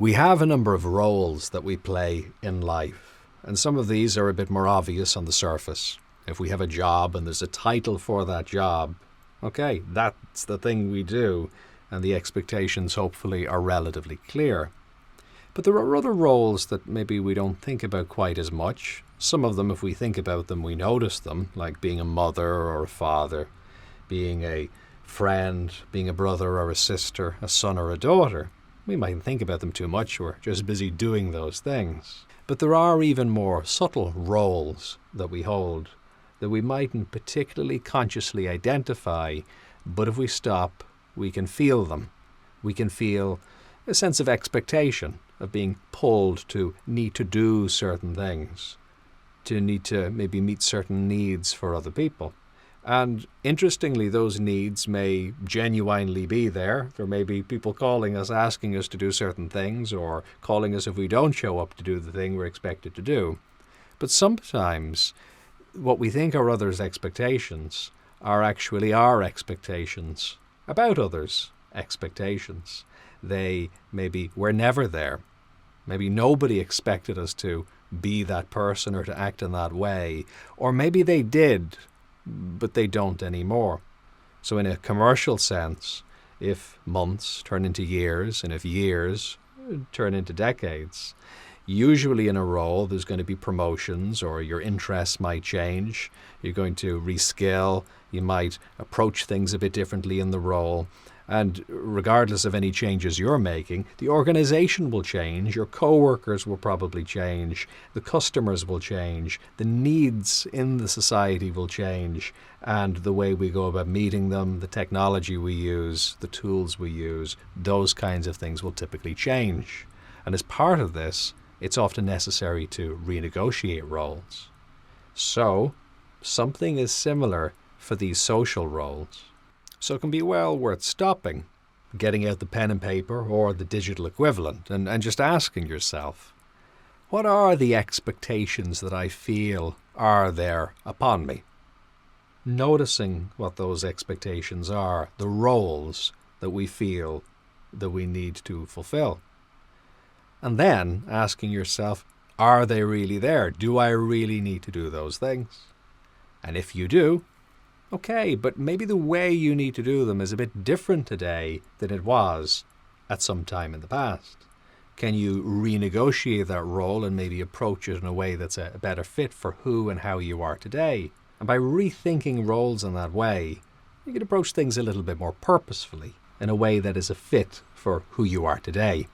We have a number of roles that we play in life, and some of these are a bit more obvious on the surface. If we have a job and there's a title for that job, okay, that's the thing we do, and the expectations hopefully are relatively clear. But there are other roles that maybe we don't think about quite as much. Some of them, if we think about them, we notice them, like being a mother or a father, being a friend, being a brother or a sister, a son or a daughter. We mightn't think about them too much, we're just busy doing those things. But there are even more subtle roles that we hold that we mightn't particularly consciously identify, but if we stop, we can feel them. We can feel a sense of expectation, of being pulled to need to do certain things, to need to maybe meet certain needs for other people. And interestingly, those needs may genuinely be there. There may be people calling us, asking us to do certain things, or calling us if we don't show up to do the thing we're expected to do. But sometimes what we think are others' expectations are actually our expectations about others' expectations. They maybe were never there. Maybe nobody expected us to be that person or to act in that way. Or maybe they did, but they don't anymore. So in a commercial sense, if months turn into years, and if years turn into decades, usually in a role there's going to be promotions, or your interests might change. You're going to reskill. You might approach things a bit differently in the role. And regardless of any changes you're making, the organization will change, your co-workers will probably change, the customers will change, the needs in the society will change, and the way we go about meeting them, the technology we use, the tools we use, those kinds of things will typically change. And as part of this, it's often necessary to renegotiate roles. So, something is similar for these social roles. So it can be well worth stopping, getting out the pen and paper or the digital equivalent, and just asking yourself, what are the expectations that I feel are there upon me? Noticing what those expectations are, the roles that we feel that we need to fulfill. And then asking yourself, are they really there? Do I really need to do those things? And if you do, okay, but maybe the way you need to do them is a bit different today than it was at some time in the past. Can you renegotiate that role and maybe approach it in a way that's a better fit for who and how you are today? And by rethinking roles in that way, you can approach things a little bit more purposefully, in a way that is a fit for who you are today.